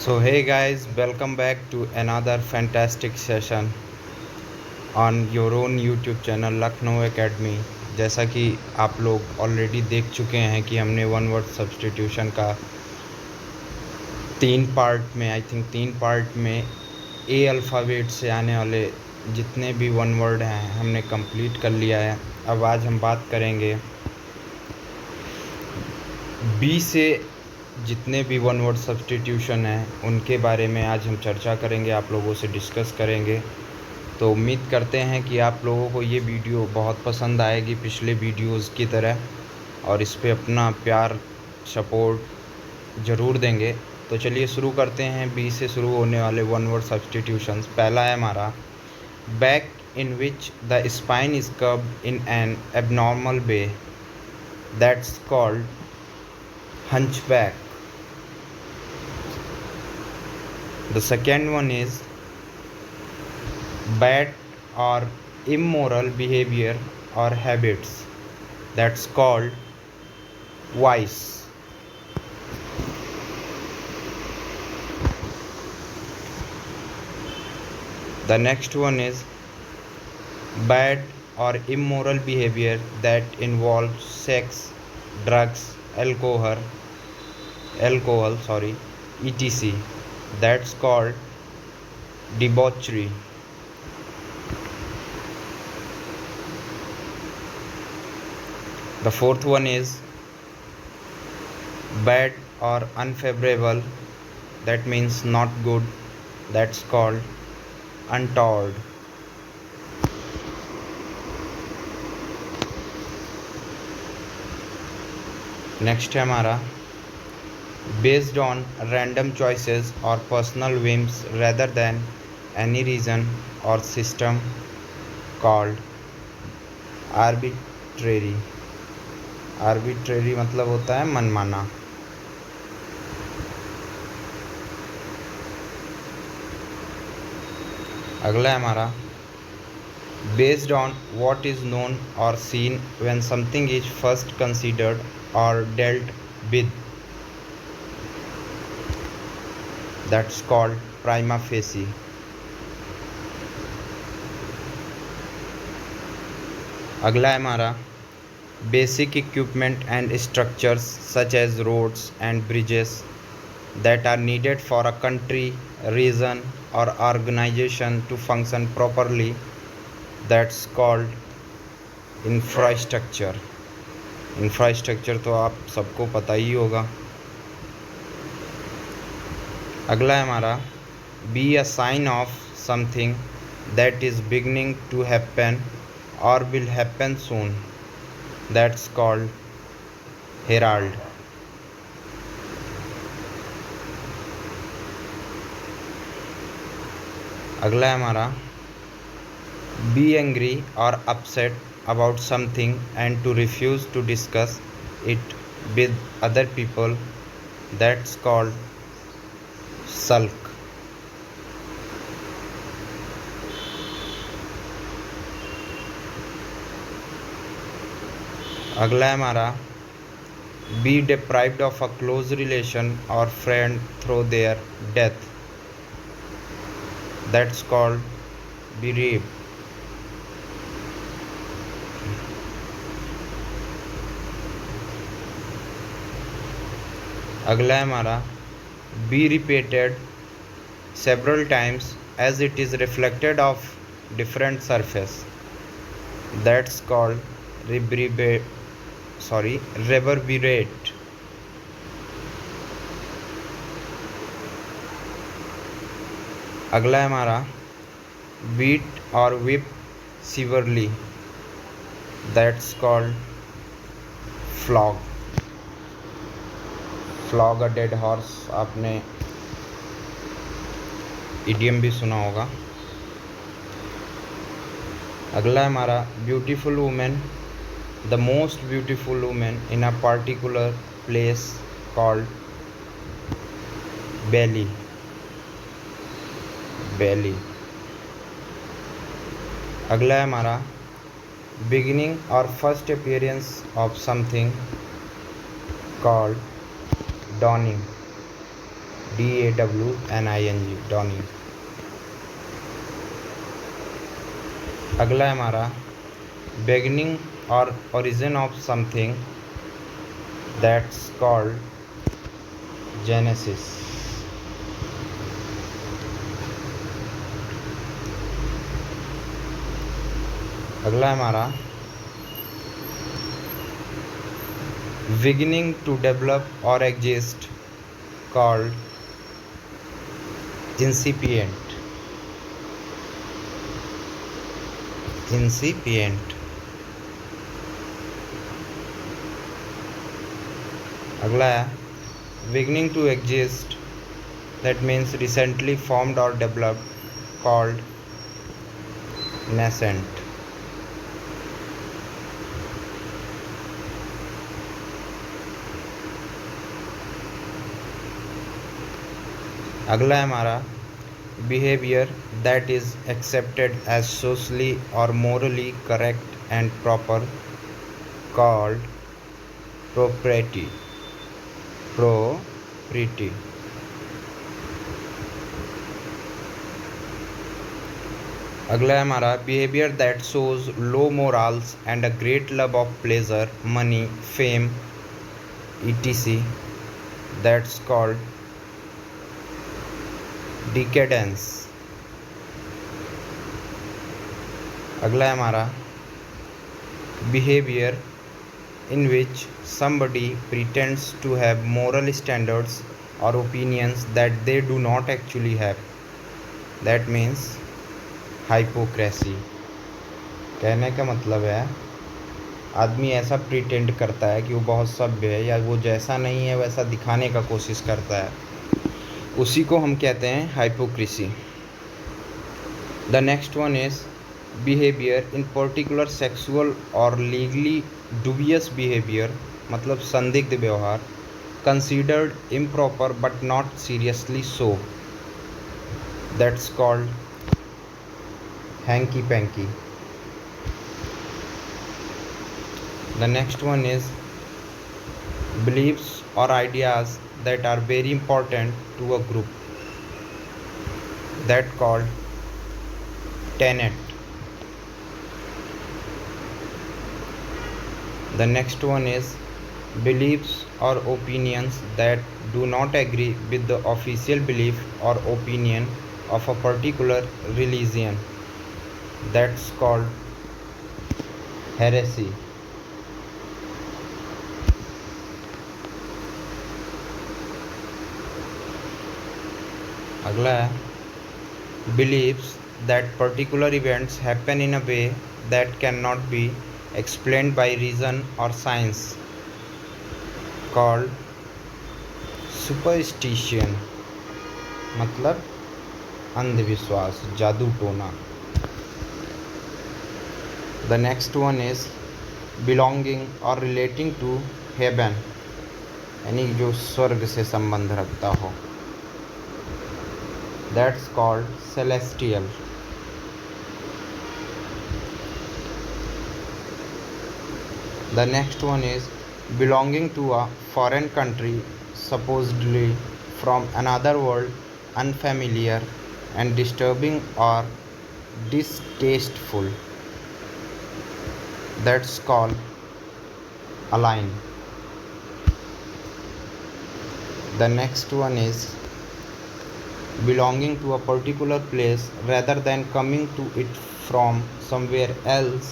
So, hey guys, welcome back to another fantastic session on your own YouTube channel Lucknow academy. जैसा कि आप लोग already देख चुके हैं कि हमने वन वर्ड सब्स्टिट्यूशन का तीन पार्ट में ए अल्फ़ाबेट से आने वाले जितने भी वन वर्ड हैं हमने कंप्लीट कर लिया है। अब आज हम बात करेंगे बी से जितने भी वन वर्ड सब्स्टिट्यूशन हैं उनके बारे में आज हम चर्चा करेंगे, आप लोगों से डिस्कस करेंगे। तो उम्मीद करते हैं कि आप लोगों को ये वीडियो बहुत पसंद आएगी पिछले वीडियोस की तरह, और इस पे अपना प्यार सपोर्ट ज़रूर देंगे। तो चलिए शुरू करते हैं बी से शुरू होने वाले वन वर्ड सब्स्टिट्यूशंस। पहला है हमारा back in which the spine is curved in an abnormal way, that's called hunchback. The second one is bad or immoral behavior or habits, that's called vice. The next one is bad or immoral behavior that involves sex, drugs, alcohol, etc. That's called debauchery. The fourth one is bad or unfavorable, that means not good, that's called untoward. Next है हमारा based on random choices or personal whims rather than any reason or system, called arbitrary. Arbitrary मतलब होता है मनमाना। अगला है हमारा based on what is known or seen when something is first considered or dealt with, that's called prima facie. अगला है हमारा basic equipment and structures such as roads and bridges that are needed for a country, region or organization to function properly, that's called infrastructure. Infrastructure तो आप सबको पता ही होगा। अगला है हमारा be a sign of something that is beginning to happen or will happen soon, that's called herald. अगला है हमारा be angry or upset about something and to refuse to discuss it with other people, that's called sulk. अगला है हमारा be deprived of a close relation or friend through their death, that's called bereaved. अगला है हमारा be repeated several times as it is reflected of different surface, that's called reverberate. अगला है हमारा beat or whip severely, that's called flog. Flog a dead horse आपने idiom भी सुना होगा। अगला है हमारा beautiful women, the most beautiful women in a particular place, called belle. अगला है हमारा beginning or first appearance of something, called dawning, DAWNING, dawning. अगला है हमारा बिगिनिंग और origin of something, that's called genesis. अगला है हमारा beginning to develop or exist, called incipient। incipient। अगला है beginning to exist, that means recently formed or developed, called nascent। अगला है हमारा behavior that is accepted as socially or morally correct and proper, called propriety। propriety। अगला है हमारा behavior that shows low morals and a great love of pleasure, money, fame, etc, that's called decadence। अगला है हमारा behavior in which somebody pretends to have moral standards or opinions that they do not actually have, that means hypocrisy। कहने का मतलब है आदमी ऐसा pretend करता है कि वो बहुत सभ्य है या वो जैसा नहीं है वैसा दिखाने का कोशिश करता है, उसी को हम कहते हैं hypocrisy. The next one is behaviour in particular sexual और लीगली डुबियस बिहेवियर, मतलब संदिग्ध व्यवहार, considered improper but not seriously so, that's called hanky panky. The next one is beliefs और ideas that are very important to a group, that called tenet। The next one is beliefs or opinions that do not agree with the official belief or opinion of a particular religion, that's called heresy। अगला है beliefs that particular events happen in a way that cannot be explained by reason or science, called superstition, मतलब अंधविश्वास, जादू टोना। The next one is belonging or relating to heaven, यानी जो स्वर्ग से संबंध रखता हो, that's called celestial। The next one is belonging to a foreign country, supposedly from another world, unfamiliar and disturbing or distasteful, that's called alien। The next one is belonging to a particular place rather than coming to it from somewhere else,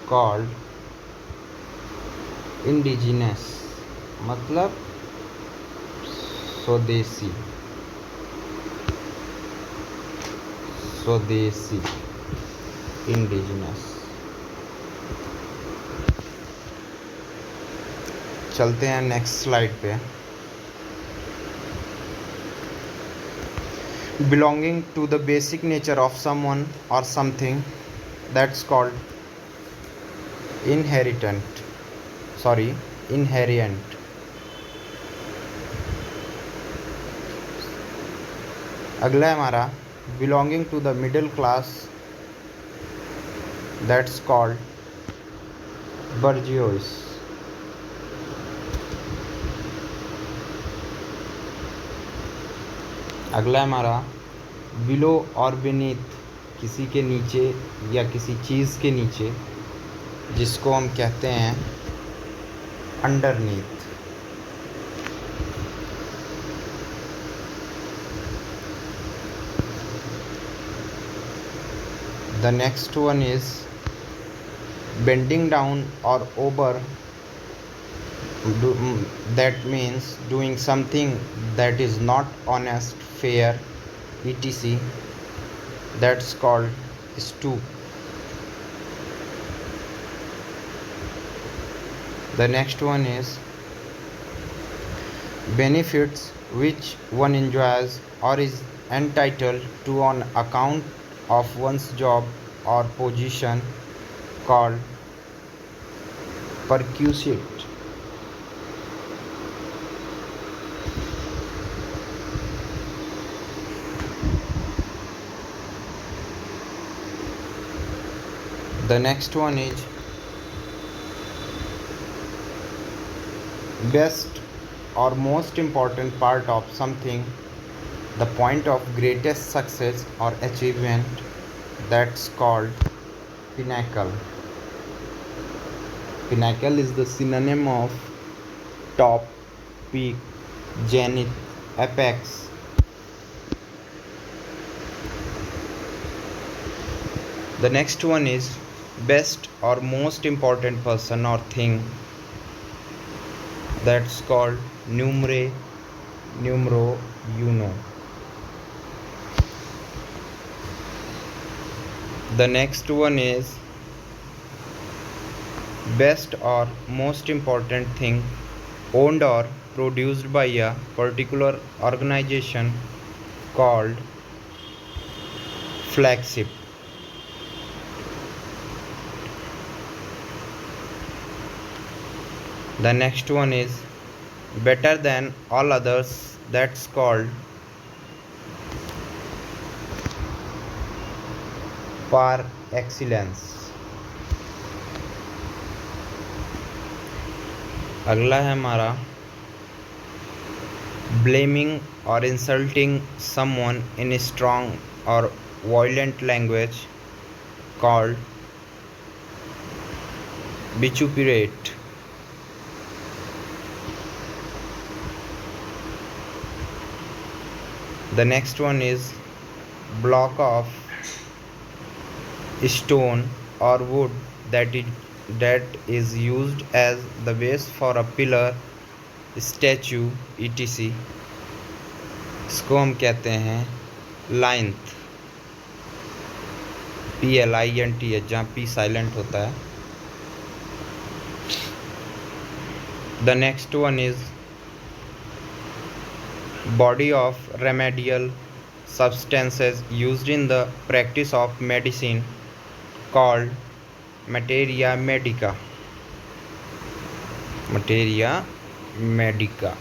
called indigenous, मतलब स्वदेशी। स्वदेशी, indigenous. चलते हैं next slide पे। belonging to the basic nature of someone or something, that's called inherent। अगला है हमारा belonging to the middle class, that's called bourgeois। अगला है हमारा बिलो और beneath, किसी के नीचे या किसी चीज़ के नीचे, जिसको हम कहते हैं underneath. The next one is bending down or over. That means doing something that is not honest, fair, etc. That's called stoop. The next one is benefits which one enjoys or is entitled to on account of one's job or position, called perquisite. The next one is best or most important part of something, the point of greatest success or achievement. That's called pinnacle. Pinnacle is the synonym of top, peak, zenith, apex. The next one is best or most important person or thing. That's called numero uno. The next one is best or most important thing owned or produced by a particular organization, called flagship. The next one is better than all others. That's called par excellence. अगला है हमारा blaming or insulting someone in a strong or violent language, called vituperate. The next one is block of stone or wood that is used as the base for a pillar, statue, etc. इसको हम कहते हैं लाइन्थ, PLINTH, जहाँ P silent होता है। The next one is body of remedial substances used in the practice of medicine, called materia medica. materia medica,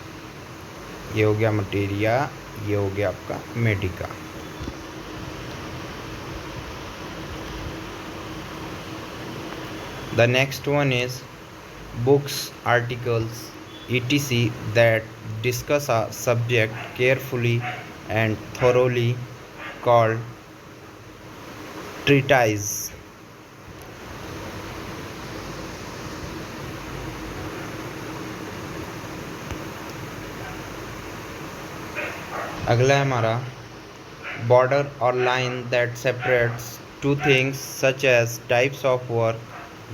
ये हो गया materia, ये हो गया आपका medica. The next one is books, articles, etc. that discuss a subject carefully and thoroughly, called treatise. अगला है हमारा border or line that separates two things such as types of work,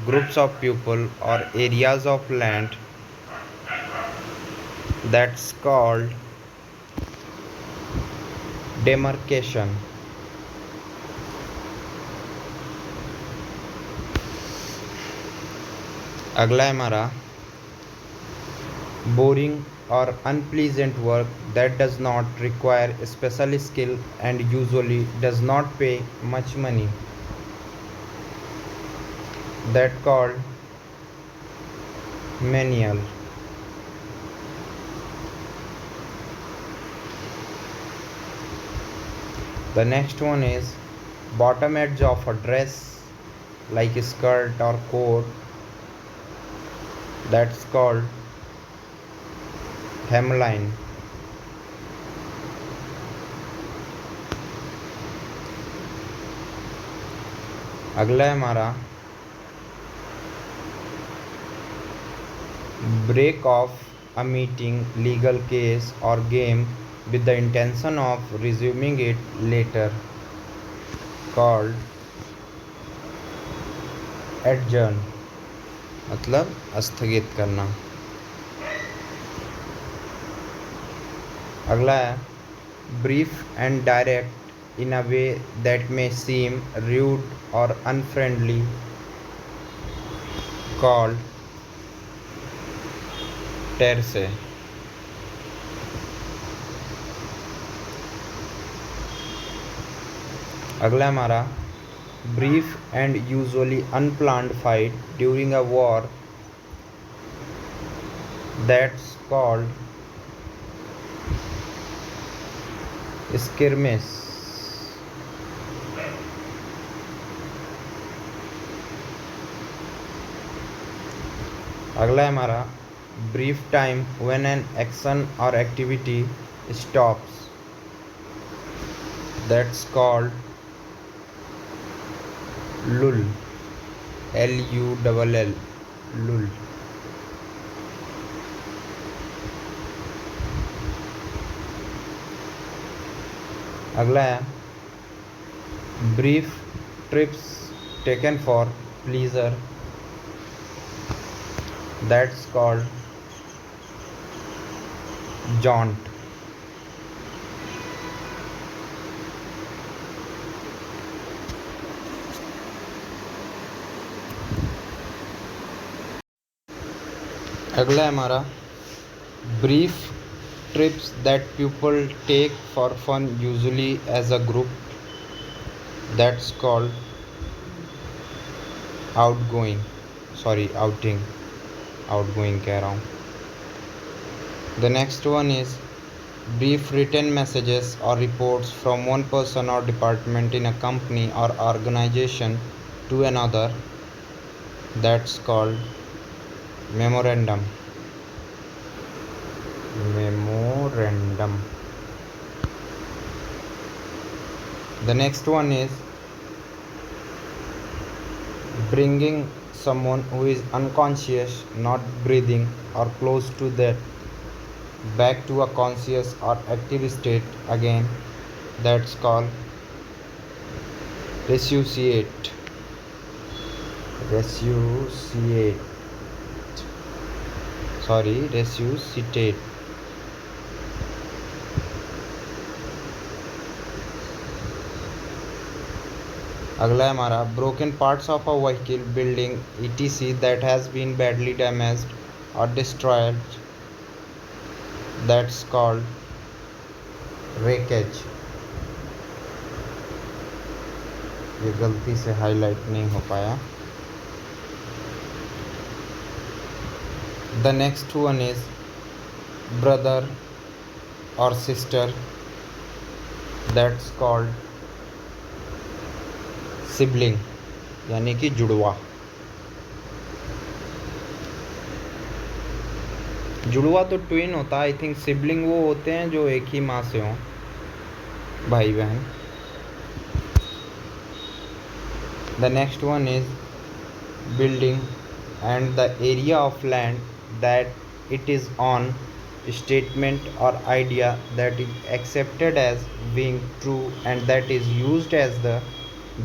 groups of people, or areas of land. That's called demarcation. अगला है हमारा boring or unpleasant work that does not require special skill and usually does not pay much money. That called menial. The next one is bottom edge of a dress, like a skirt or coat. That's called hemline. अगला है हमारा break off a meeting, legal case or game with the intention of resuming it later, called adjourn, मतलब स्थगित करना। अगला है brief and direct in a way that may seem rude or unfriendly, called terse। अगला हमारा brief and usually unplanned fight during a war, that's called skirmish। अगला है हमारा brief time when an action or activity stops, that's called lull, lull, lull। अगला है brief trips taken for pleasure, that's called jaunt। अगला है हमारा brief trips that people take for fun, usually as a group, that's called outing, outgoing कह रहा हूँ। The next one is brief written messages or reports from one person or department in a company or organization to another, that's called memorandum। The next one is bringing someone who is unconscious, not breathing, or close to that back to a conscious or active state again, that's called resuscitate। अगला है हमारा broken parts of a vehicle, building etc that has been badly damaged or destroyed, that's called wreckage। ये गलती से highlight नहीं हो पाया। The next one is brother or sister, that's called sibling, यानी कि जुड़वा। जुड़वा तो ट्विन होता है, आई थिंक सिबलिंग वो होते हैं जो एक ही माँ से हों, भाई बहन। The next one is building and the area of land that it is on, statement or idea that is accepted as being true and that is used as the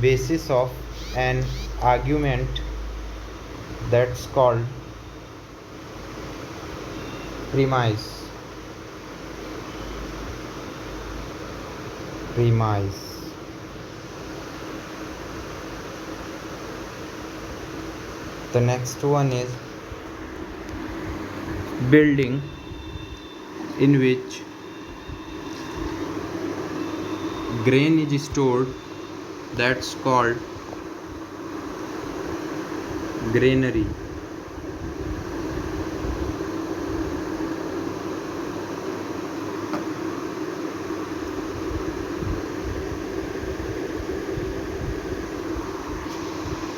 basis of an argument, that's called premise। The next one is building in which grain is stored, that's called granary।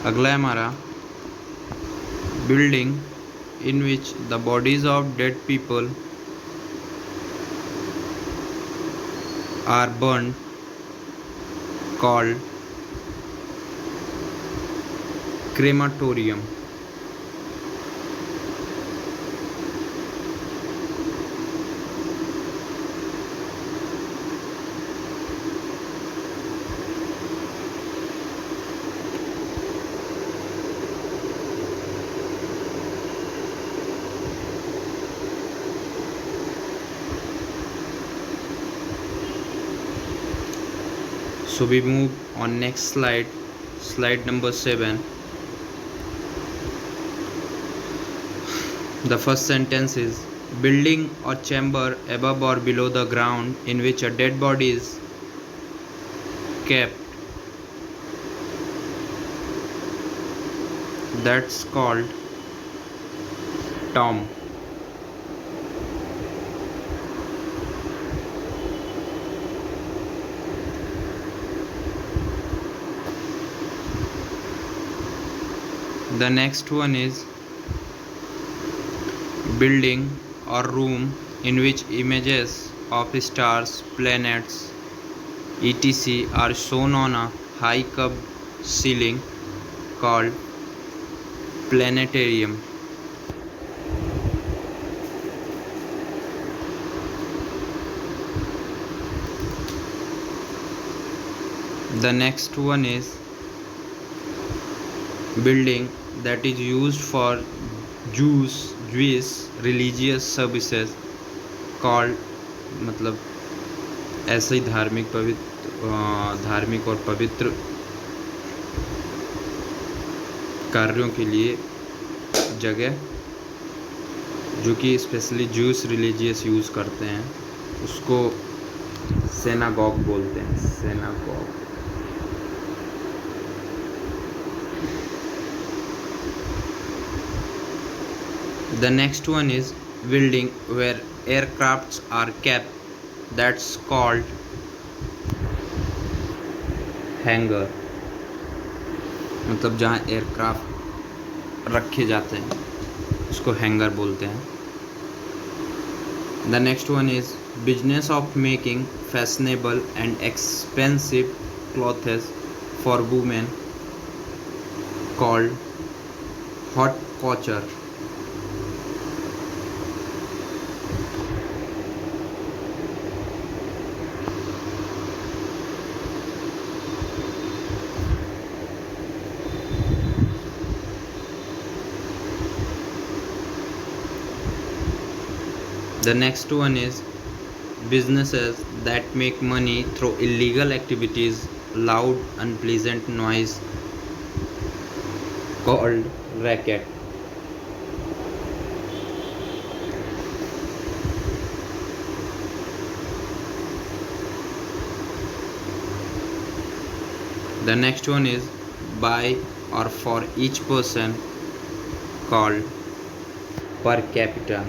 अगला है हमारा building in which the bodies of dead people are burned, called crematorium. So we move on next slide, slide number 7. The first sentence is, building or chamber above or below the ground in which a dead body is kept, that's called tomb. The next one is, building or room in which images of stars, planets, etc. are shown on a high curved ceiling called planetarium. The next one is, building that is used for Jewish religious services called, मतलब ऐसे ही धार्मिक और पवित्र कार्यों के लिए जगह जो कि स्पेशली ज्यूस रिलीजियस यूज़ करते हैं, उसको सेनागॉग बोलते हैं, सेनागॉग. The next one is, building where aircrafts are kept, that's called hangar. मतलब जहाँ एयरक्राफ्ट रखे जाते हैं उसको हैंगर बोलते हैं. The next one is, business of making fashionable and expensive clothes for women called haute couture. The next one is, businesses that make money through illegal activities, loud, unpleasant noise called racket. The next one is, by or for each person called per capita.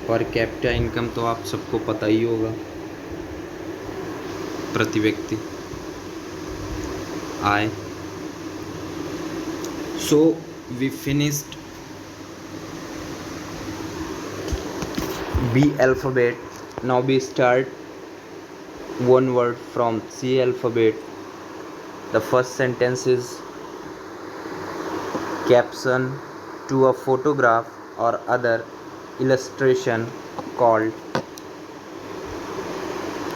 Per capita income तो आप सबको पता ही होगा, प्रति व्यक्ति आय. So we finished B alphabet. Now we start one word from C alphabet. The first sentence is, caption to a photograph or other illustration called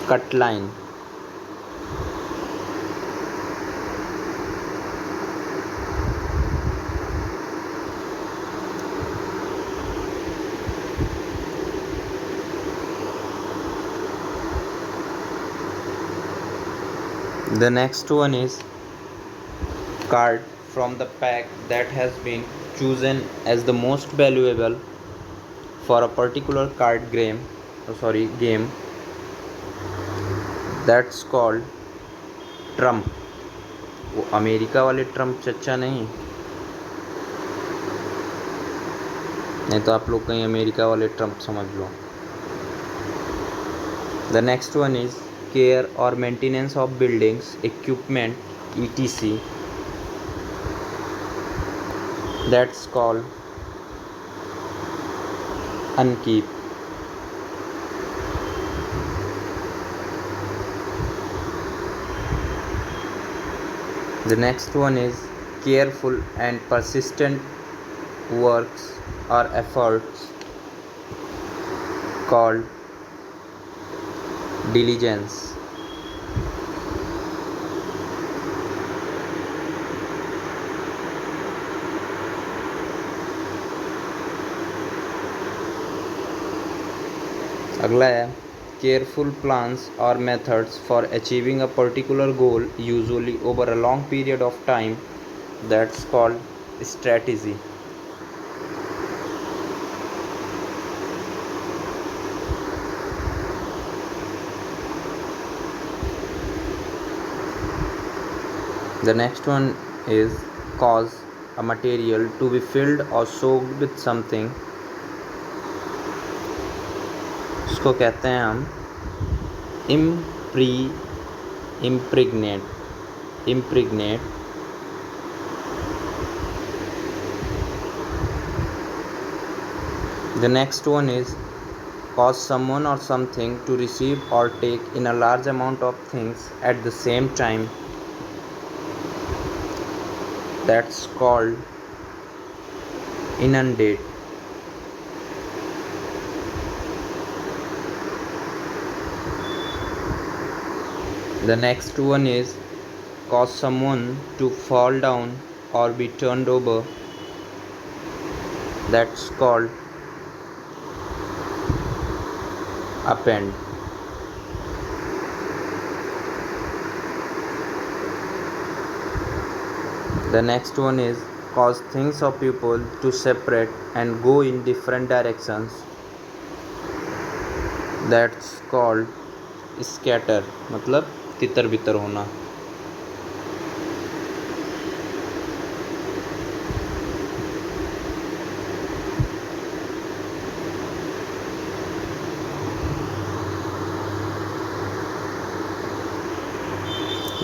cut line. The next one is, card from the pack that has been chosen as the most valuable for a particular card game, that's called Trump. वो America वाले Trump चच्चा नहीं तो आप लोग कहीं America वाले Trump समझ लो. The next one is, care or maintenance of buildings, equipment, etc. That's called upkeep. The next one is, careful and persistent works or efforts called diligence. अगला है careful plans or methods for achieving a particular goal, usually over a long period of time. That's called strategy. The next one is cause a material to be filled or soaked with something. इसको कहते हैं हम impregnate. The next one is cause someone or something to receive or take in a large amount of things at the same time. That's called inundate. The next one is cause someone to fall down or be turned over. That's called upend. The next one is cause things or people to separate and go in different directions. That's called scatter, मतलब तितर बितर होना.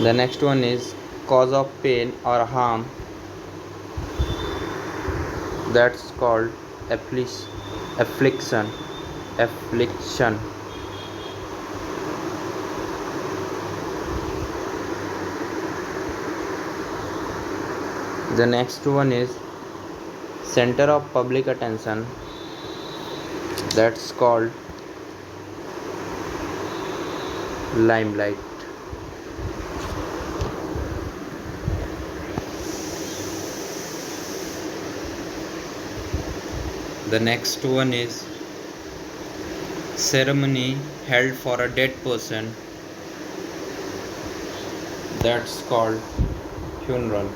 The next one is cause of pain or harm. That's called affliction. The next one is center of public attention. That's called limelight. The next one is ceremony held for a dead person. That's called funeral.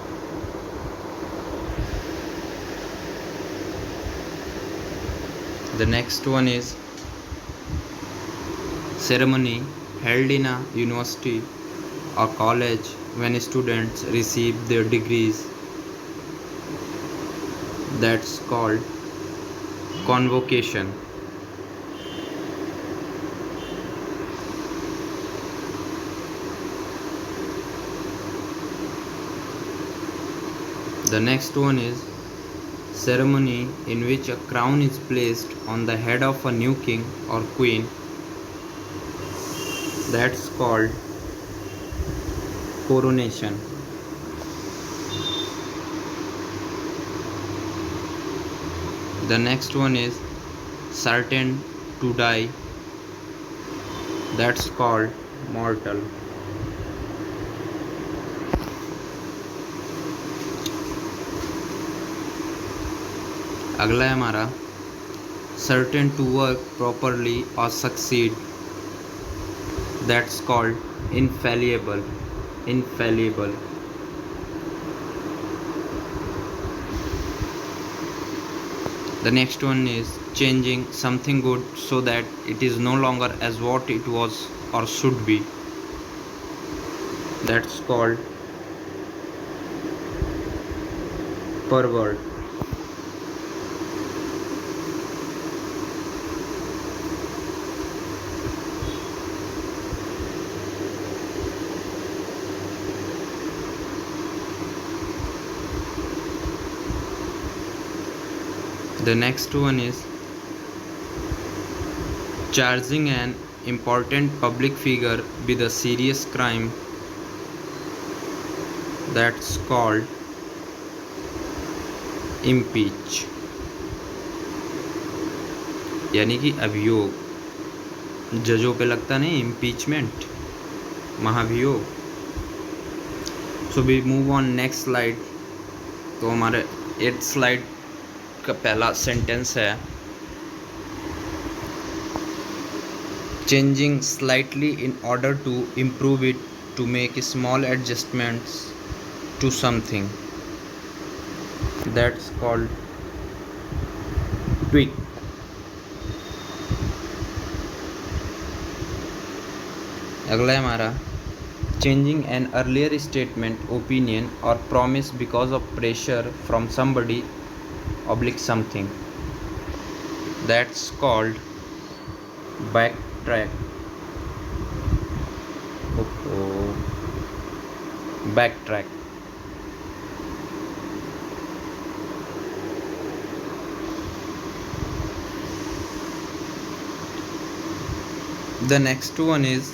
The next one is ceremony held in a university or college when students receive their degrees. That's called convocation. The next one is ceremony in which a crown is placed on the head of a new king or queen. That's called coronation. The next one is certain to die. That's called mortal. अगला है हमारा certain to work properly or succeed. That's called infallible. The next one is changing something good so that it is no longer as what it was or should be. That's called pervert. The next one is charging an important public figure with a serious crime. That's called impeach यानी कि अभियोग, जजों पे लगता नहीं impeachment, महाभियोग। So we move on next slide. तो हमारे 8th स्लाइड का पहला सेंटेंस है changing slightly in order to improve it, to make small adjustments to something, that's called tweak. अगला है हमारा changing an earlier statement, opinion or promise because of pressure from somebody oblique something, that's called backtrack. Backtrack. The next one is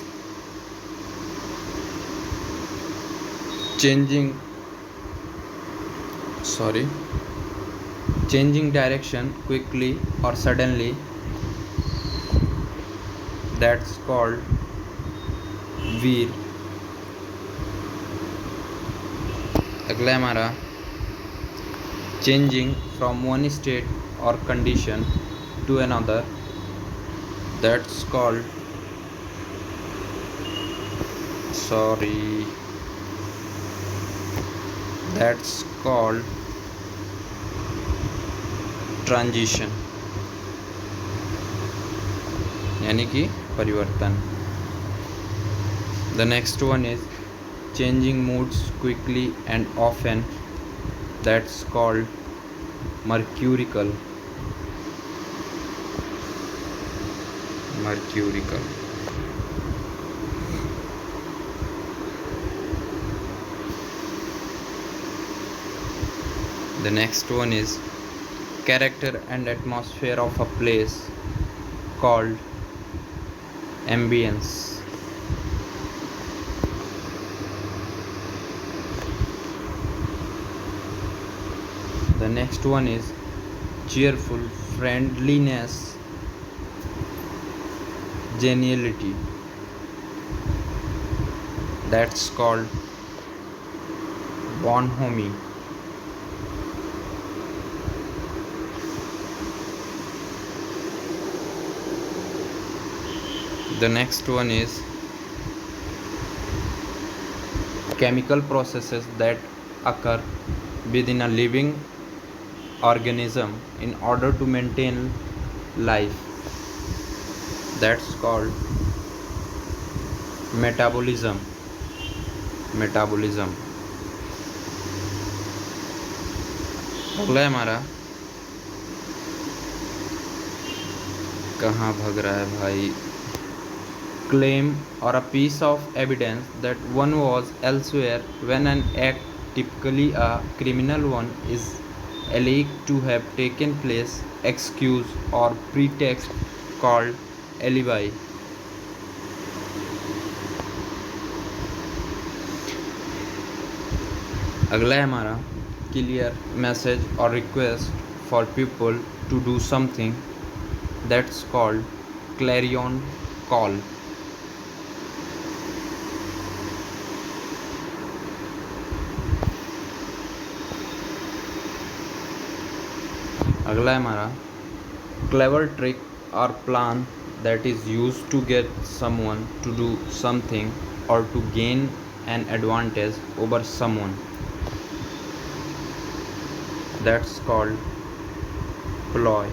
changing direction quickly or suddenly, that's called veer. अगला हमारा changing from one state or condition to another, that's called transition यानी कि परिवर्तन। The next one is changing moods quickly and often, that's called mercurial. The next one is character and atmosphere of a place, called ambience. The next one is cheerful, friendliness, geniality, that's called bonhomie. The next one is chemical processes that occur within a living organism in order to maintain life, that's called metabolism. अगला है हमारा, कहाँ भाग रहा है भाई, claim or a piece of evidence that one was elsewhere when an act, typically a criminal one, is alleged to have taken place, excuse or pretext called alibi. अगला है हमारा clear message or request for people to do something, that's called clarion call. अगला है हमारा clever trick or plan that is used to get someone to do something or to gain an advantage over someone, that's called ploy.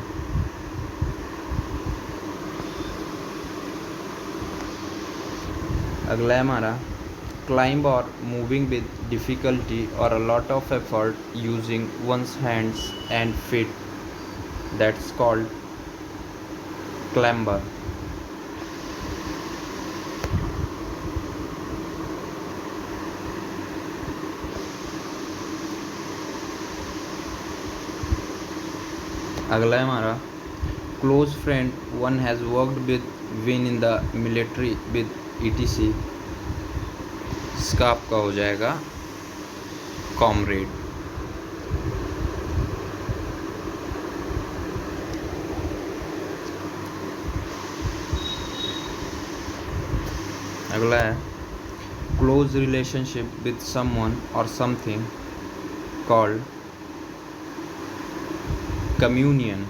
अगला है हमारा climb or moving with difficulty or a lot of effort using one's hands and feet, that's called clamber. अगला है हमारा close friend one has worked with within the military with etc, इसका आपका हो जाएगा कॉमरेड। अगला है close relationship with someone or something called communion.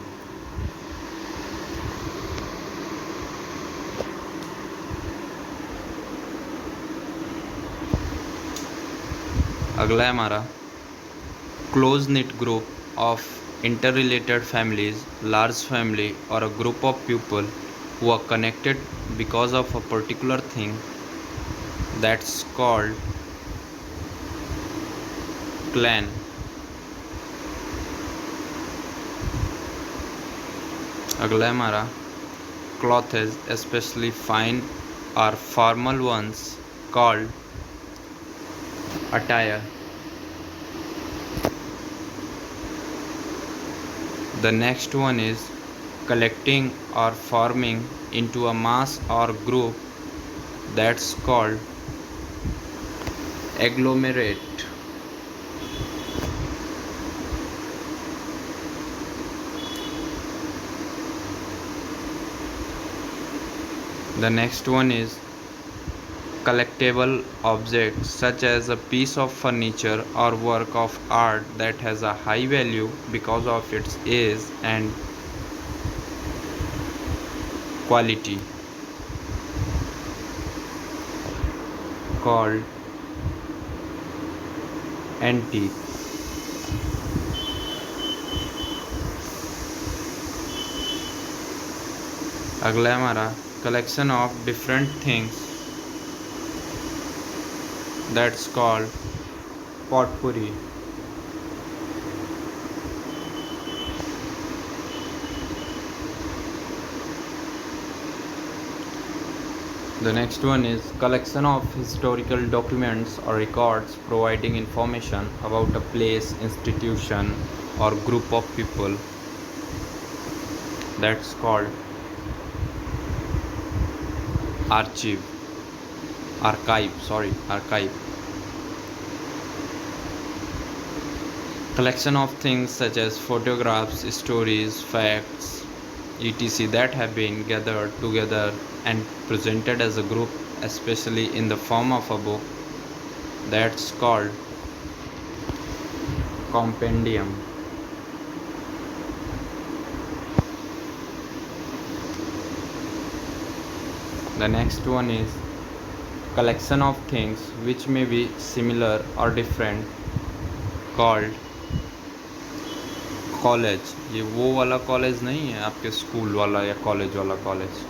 अगला है हमारा close knit group of interrelated families, large family or a group of people who are connected because of a particular thing that's called clan। अगला है हमारा clothes especially fine or formal ones called attire। The next one is collecting or forming into a mass or group that's called agglomerate। The next one is collectible objects such as a piece of furniture or work of art that has a high value because of its age and quality called antique। अगला है हमारा collection of different things that's called potpourri। The next one is collection of historical documents or records providing information about a place, institution or group of people that's called archive। Collection of things such as photographs, stories, facts, etc. that have been gathered together and presented as a group, especially in the form of a book, that's called compendium। The next one is collection of things which may be similar or different called college. ये वो वाला college नहीं है आपके school वाला या college वाला college,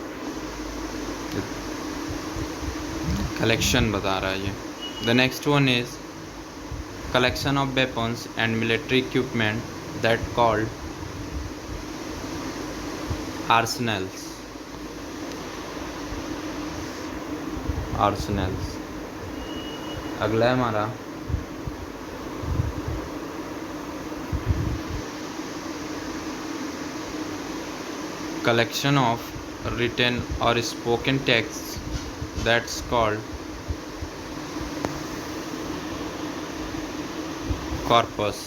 collection बता रहा है ये। The next one is collection of weapons and military equipment that called arsenals. अगला है हमारा collection of written or spoken texts that's called corpus।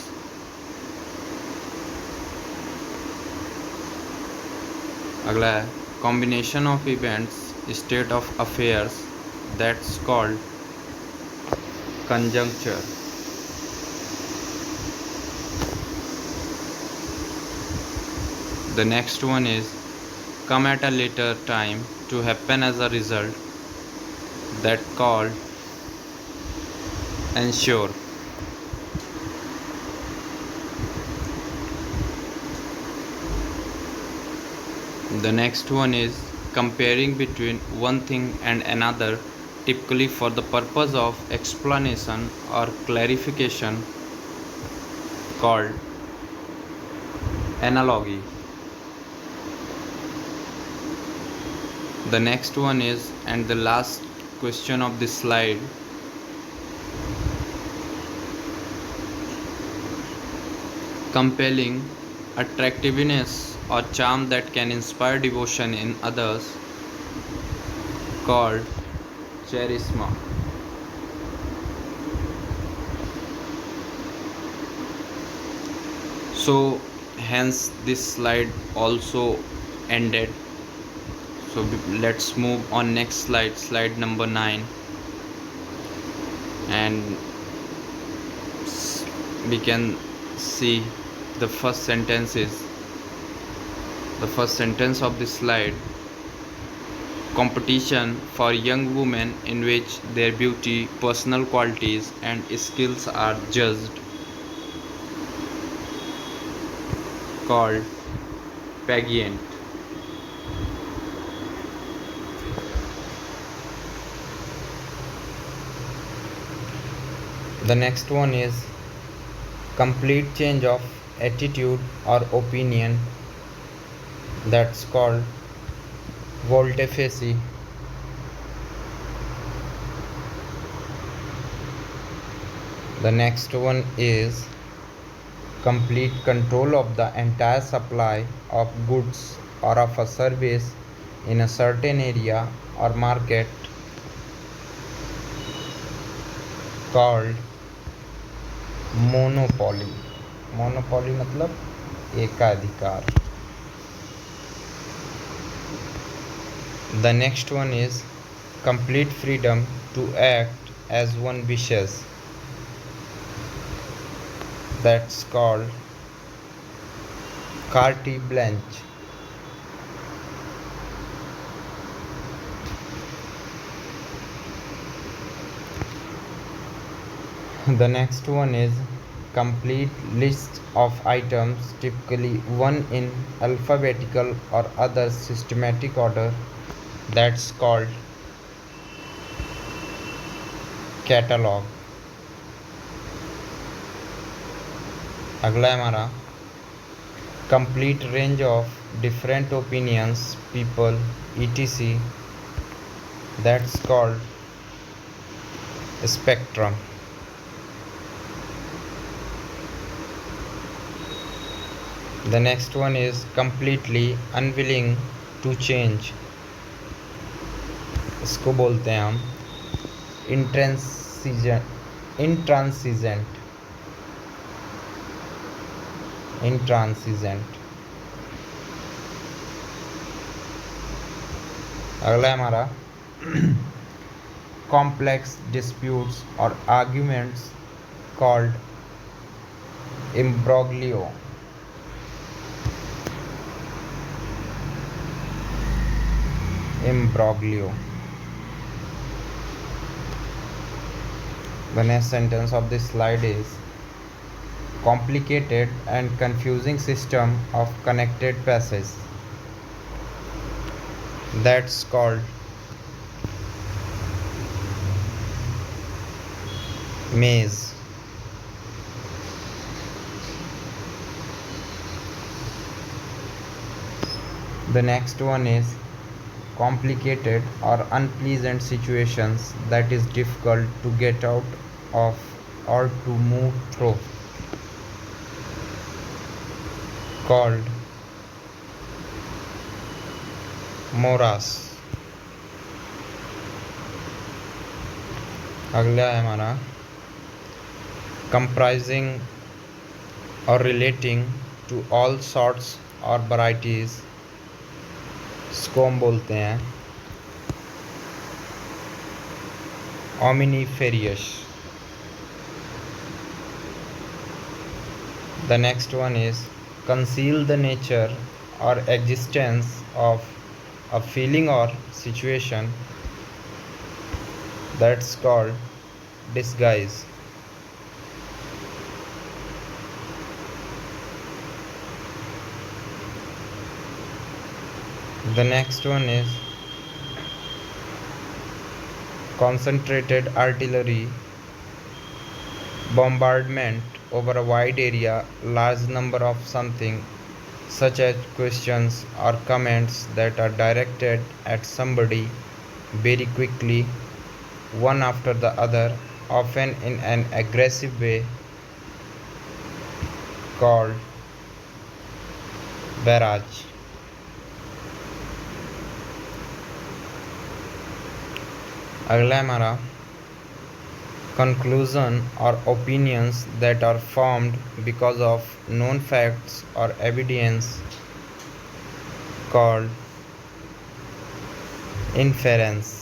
अगला है combination of events, state of affairs that's called conjuncture। The next one is come at a later time to happen as a result that called ensure। The next one is comparing between one thing and another, typically for the purpose of explanation or clarification, called analogy। The next one is, and the last question of this slide, compelling attractiveness or charm that can inspire devotion in others, called charisma। So hence this slide also ended। So let's move on next slide, slide number 9, and we can see the first sentence is the first sentence of this slide: competition for young women in which their beauty, personal qualities and skills are judged, called pageant. The next one is complete change of attitude or opinion, that's called volte-face. The next one is complete control of the entire supply of goods or of a service in a certain area or market, called monopoly. Monopoly मतलब एकाधिकार. The next one is complete freedom to act as one wishes, that's called carte blanche. The next one is complete list of items, typically one in alphabetical or other systematic order, that's called catalog. अगला है हमारा complete range of different opinions, people, etc, that's called spectrum. The next one is completely unwilling to change, इसको बोलते हैं हम intransigent. अगला है हमारा complex disputes or arguments, called imbroglio. The next sentence of this slide is complicated and confusing system of connected passages, that's called maze. The next one is complicated or unpleasant situations that is difficult to get out of or to move through, called morass. अगला है हमारा comprising or relating to all sorts or varieties, इसको हम बोलते हैं omniferous. The next one is conceal the nature or existence of a feeling or situation, that's called disguise. The next one is concentrated artillery bombardment over a wide area, large number of something, such as questions or comments that are directed at somebody very quickly, one after the other, often in an aggressive way, called barrage. अगला है हमारा conclusion or opinions that are formed because of known facts or evidence, called inference.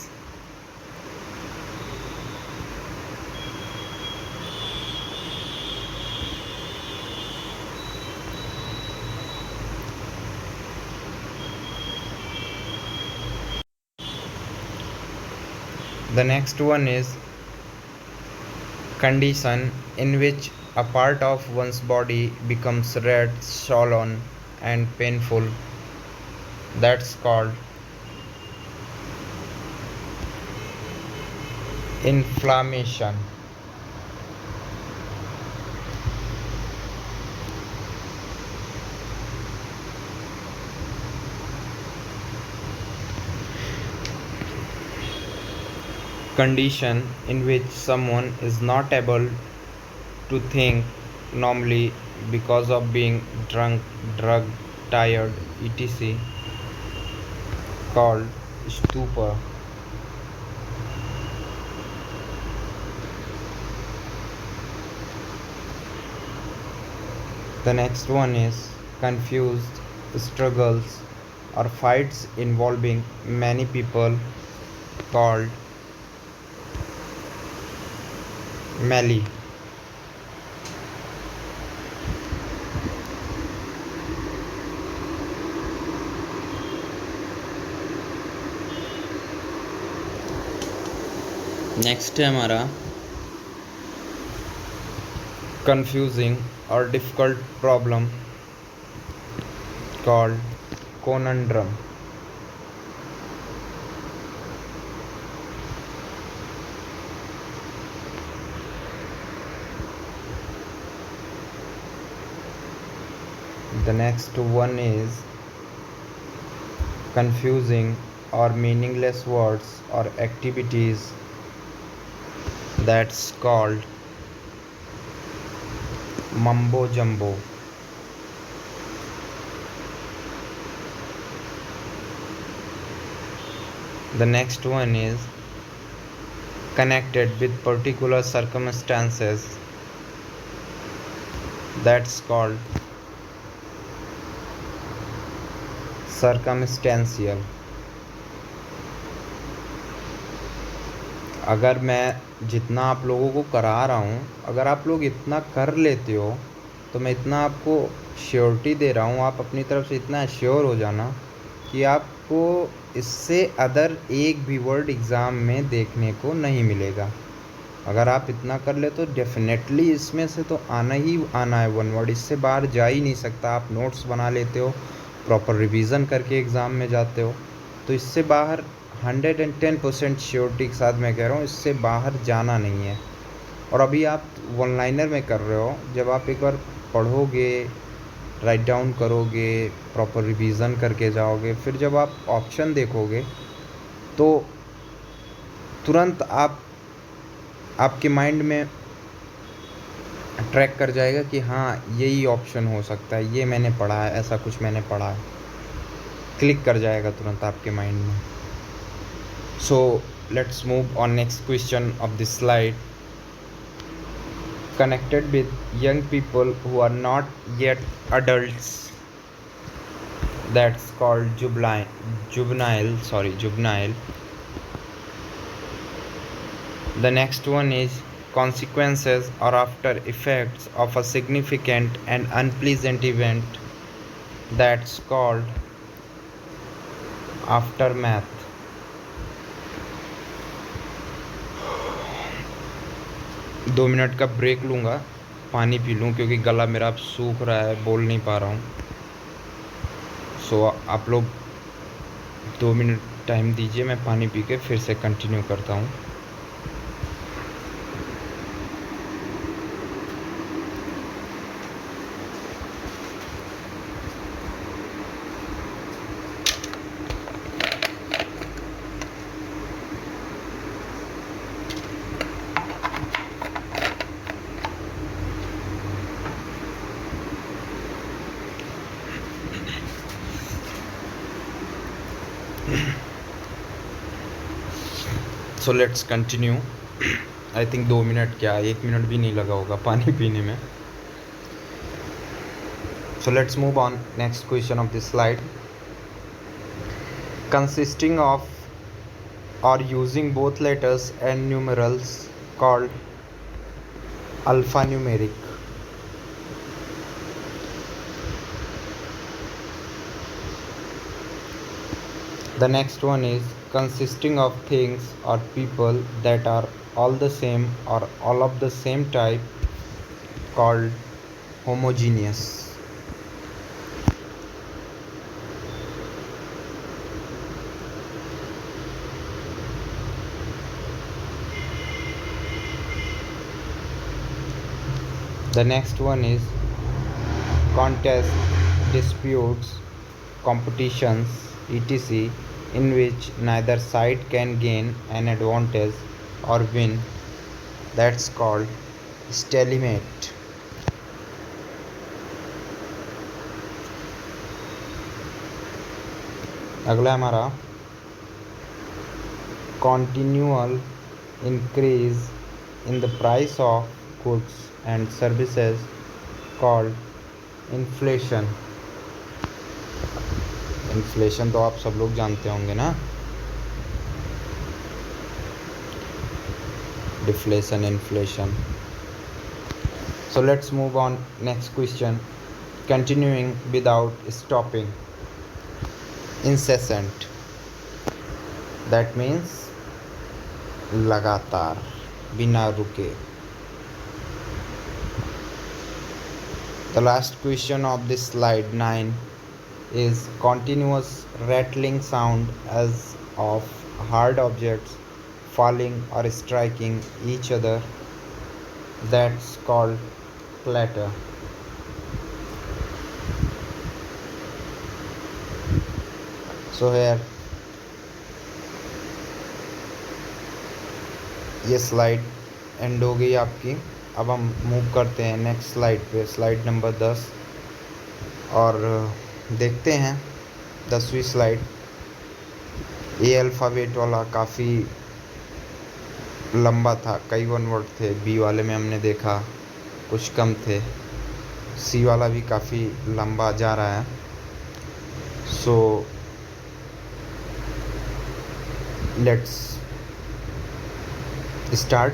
The next one is condition in which a part of one's body becomes red, swollen, and painful. That's called inflammation. Condition in which someone is not able to think normally because of being drunk, drugged, tired, etc. called stupor. The next one is confused struggles or fights involving many people called melee. Next है हमारा confusing or difficult problem called conundrum. The next one is confusing or meaningless words or activities. That's called mumbo jumbo. The next one is connected with particular circumstances. That's called circumstantial. अगर मैं जितना आप लोगों को करा रहा हूँ, अगर आप लोग इतना कर लेते हो तो मैं इतना आपको श्योरिटी दे रहा हूँ, आप अपनी तरफ से इतना श्योर हो जाना कि आपको इससे अदर एक भी वर्ड एग्ज़ाम में देखने को नहीं मिलेगा। अगर आप इतना कर ले तो डेफिनेटली इसमें से तो आना ही आना है वन वर्ड, इससे बाहर जा ही नहीं सकता। आप नोट्स बना लेते हो, प्रॉपर रिवीजन करके एग्ज़ाम में जाते हो, तो इससे बाहर 110% श्योरिटी के साथ मैं कह रहा हूँ, इससे बाहर जाना नहीं है। और अभी आप वन लाइनर में कर रहे हो, जब आप एक बार पढ़ोगे, राइट डाउन करोगे, प्रॉपर रिवीजन करके जाओगे, फिर जब आप ऑप्शन देखोगे तो तुरंत आपके माइंड में ट्रैक कर जाएगा कि हाँ यही ऑप्शन हो सकता है, ये मैंने पढ़ा है, ऐसा कुछ मैंने पढ़ा है, क्लिक कर जाएगा तुरंत आपके माइंड में। So let's move on next question of this slide. Connected with young people who are not yet adults. That's called juvenile. The next one is consequences or after effects of a significant and unpleasant event. That's called aftermath. दो minute का break लूँगा, पानी P लूँ क्योंकि गला मेरा अब सूख रहा है, बोल नहीं पा रहा हूँ। सो आप लोग 2 मिनट टाइम दीजिए, मैं पानी पी के फिर से कंटिन्यू करता हूँ। So let's continue. I think 2 minute क्या 1 मिनट भी नहीं लगा होगा पानी पीने में। So let's move on next question of this slide. Consisting of or using both letters and numerals called alphanumeric. The next one is consisting of things or people that are all the same or all of the same type called homogeneous. The next one is contest, disputes, competitions, etc., in which neither side can gain an advantage or win. That's called stalemate. अगला हमारा continual increase in the price of goods and services called inflation. Inflation तो आप सब लोग जानते होंगे ना, deflation, inflation. So let's move on. Next question. Continuing without stopping. Incessant. That means लगातार, बिना रुके. The last question of this slide 9 is continuous rattling sound as of hard objects falling or striking each other. That's called clatter. So here ये slide and हो गई आपकी. अब हम move करते हैं नेक्स्ट स्लाइड पे, स्लाइड नंबर 10, और देखते हैं 10वीं स्लाइड. ए अल्फ़ाबेट वाला काफ़ी लंबा था, कई वन वर्ड थे. बी वाले में हमने देखा कुछ कम थे. सी वाला भी काफ़ी लंबा जा रहा है. So let's start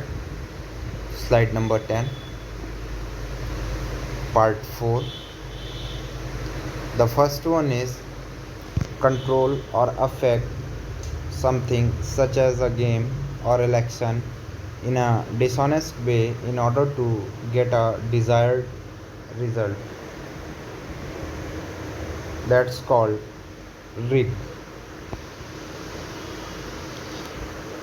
slide number 10, part 4. The first one is control or affect something such as a game or election in a dishonest way in order to get a desired result. That's called rig.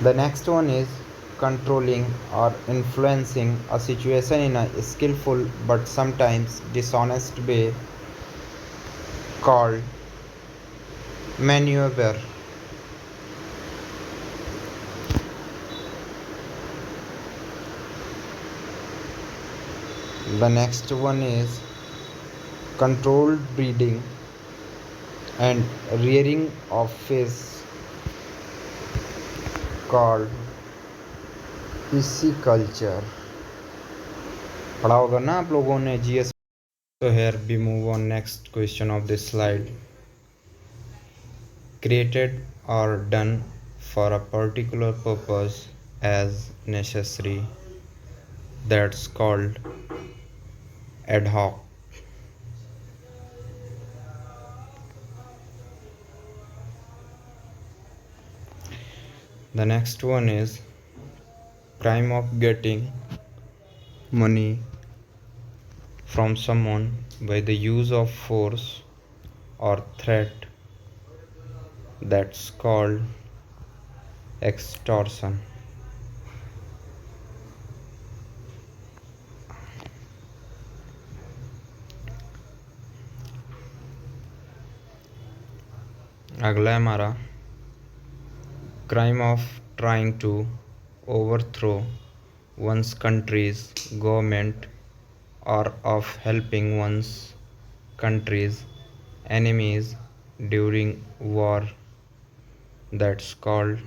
The next one is controlling or influencing a situation in a skillful but sometimes dishonest way called maneuver. The next one is controlled breeding and rearing of fish called pisciculture. पढ़ा होगा ना आप लोगों ने GS. So here we move on next question of this slide. Created or done for a particular purpose as necessary. That's called ad hoc. The next one is crime of getting money from someone by the use of force or threat. That's called extortion. अगला है हमारा crime of trying to overthrow one's country's government or of helping one's country's enemies during war. That's called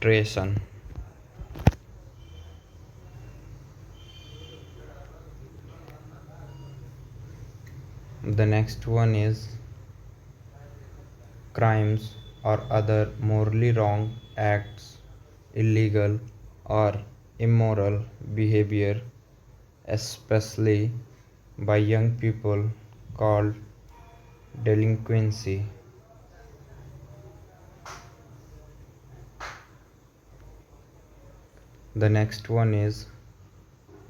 treason. The next one is crimes or other morally wrong acts, illegal or immoral behavior, especially by young people, called delinquency. The next one is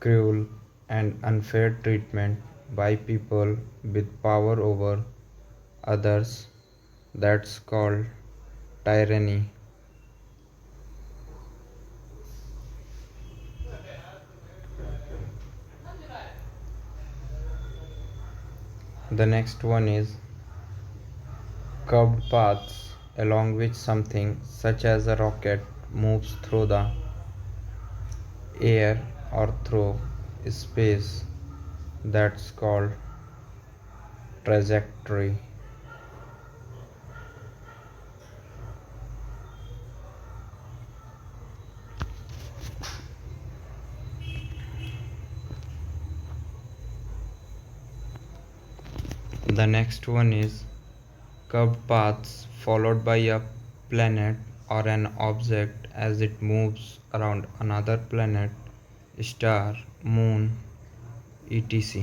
cruel and unfair treatment by people with power over others. That's called tyranny. The next one is curved paths along which something such as a rocket moves through the air or through space. That's called trajectory. The next one is curved paths followed by a planet or an object as it moves around another planet, star, moon, etc.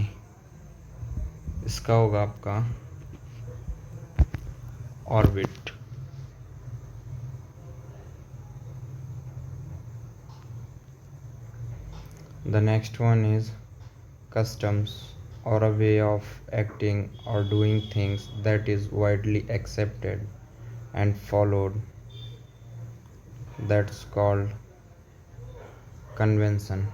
इसका होगा आपका orbit. The next one is customs, or a way of acting or doing things that is widely accepted and followed. That's called convention.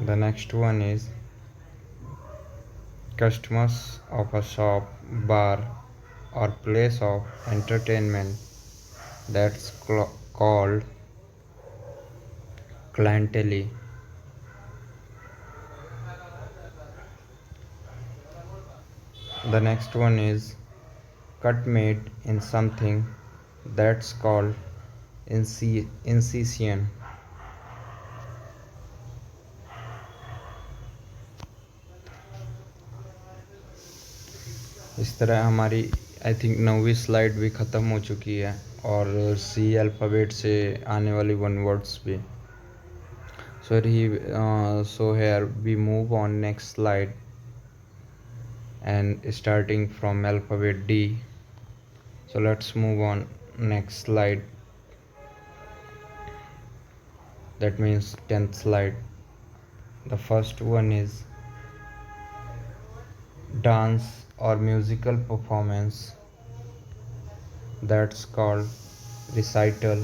The next one is customers of a shop, bar, or place of entertainment. That's called clientele. The next one is cut made in something. That's called incision. इस तरह हमारी I think 9वीं slide भी ख़त्म हो चुकी है और सी alphabet से आने वाली वन वर्ड्स भी. So here we move on next slide and starting from alphabet D. So let's move on next slide. That means 10th slide. The first one is dance or musical performance. That's called recital.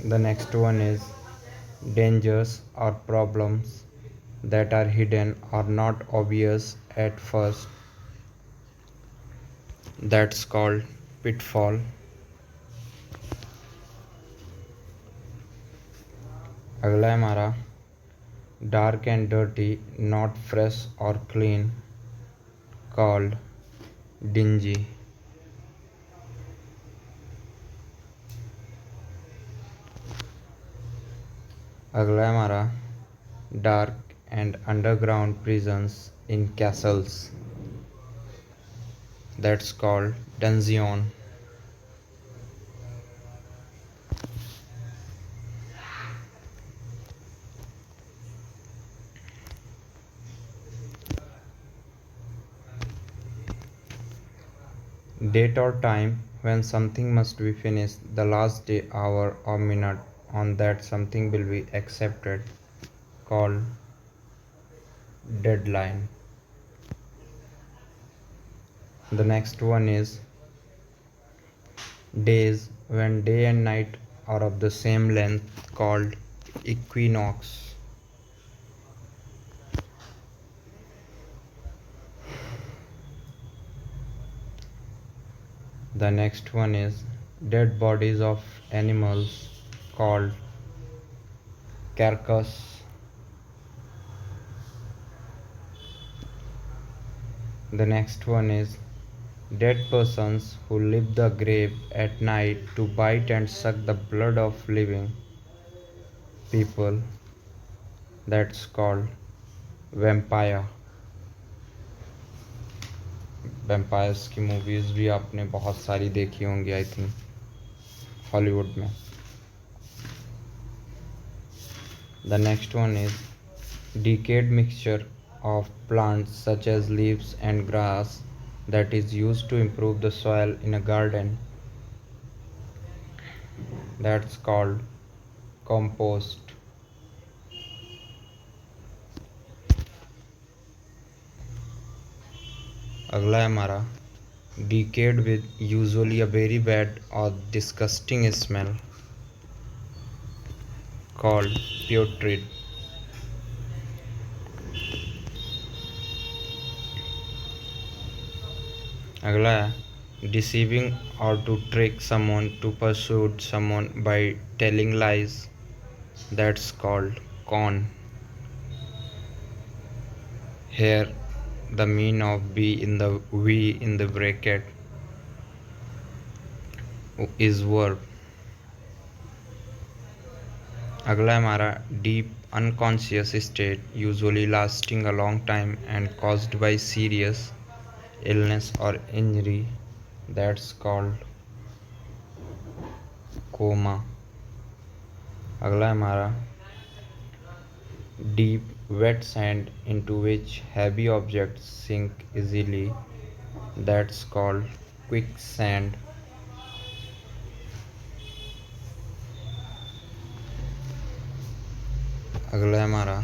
The next one is dangers or problems that are hidden or not obvious at first. That's called pitfall. अगला है हमारा dark and dirty, not fresh or clean, called dingy. अगला है हमारा dark and underground prisons in castles. That's called dungeon. Date or time when something must be finished, the last day, hour or minute on that something will be accepted, called deadline. The next one is days when day and night are of the same length, called equinox. The next one is dead bodies of animals, called carcass. The next one is Dead persons who leave the grave at night to bite and suck the blood of living people, that's called vampire. Vampires की movies भी आपने बहुत सारी देखी होंगी I think Hollywood में. The next one is decayed mixture of plants such as leaves and grass that is used to improve the soil in a garden, that's called compost. अगला है हमारा decayed with usually a very bad or disgusting smell called putrid. अगला है deceiving or to trick someone to persuade someone by telling lies, that's called con. Here the mean of v in the bracket is verb. अगला है हमारा deep unconscious state usually lasting a long time and caused by serious illness or injury, that's called coma. अगला है हमारा deep wet sand into which heavy objects sink easily, that's called quicksand. अगला है हमारा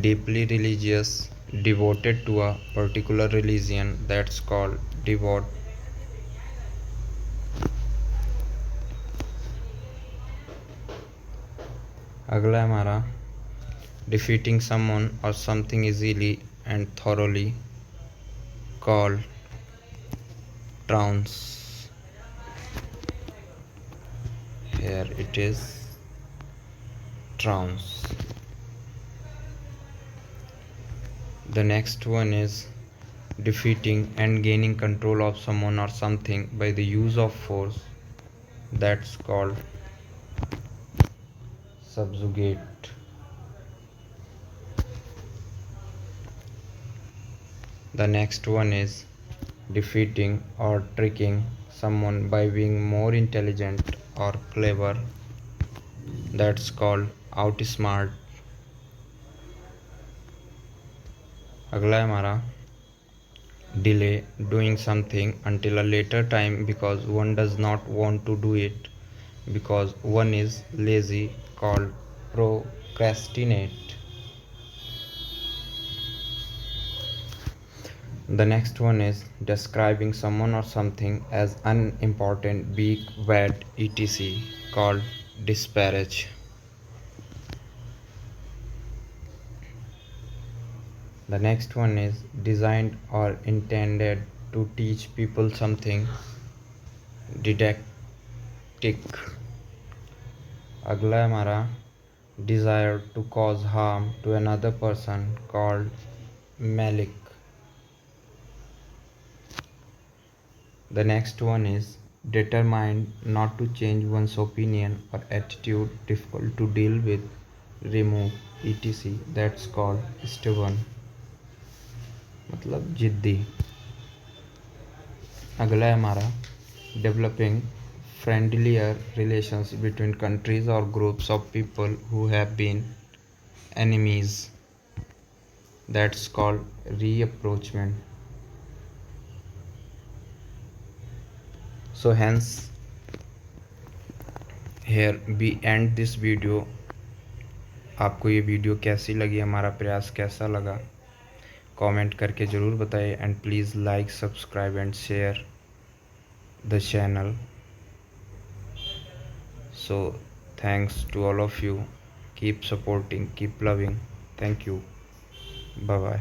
deeply religious devoted to a particular religion, that's called devout. अगला है हमारा defeating someone or something easily and thoroughly, called trounce. Here it is trounce. The next one is defeating and gaining control of someone or something by the use of force, that's called subjugate. The next one is defeating or tricking someone by being more intelligent or clever, that's called outsmart. अगला है हमारा delay doing something until a later time because one does not want to do it because one is lazy, called procrastinate. The next one is describing someone or something as unimportant, weak, bad, etc., called disparage. The next one is designed or intended to teach people something, didactic. अगला है हमारा desire to cause harm to another person, called malice. The next one is determined not to change one's opinion or attitude, difficult to deal with, remove, etc., that's called stubborn, मतलब जिद्दी. अगला है हमारा developing friendlier relations between countries or groups of people who have been enemies, that's called rapprochement. So hence here we end this video. आपको ये video कैसी लगी, हमारा प्रयास कैसा लगा, कमेंट करके ज़रूर बताइए and please like, subscribe and share the channel. So thanks to all of you. Keep supporting, keep loving. Thank you. Bye bye.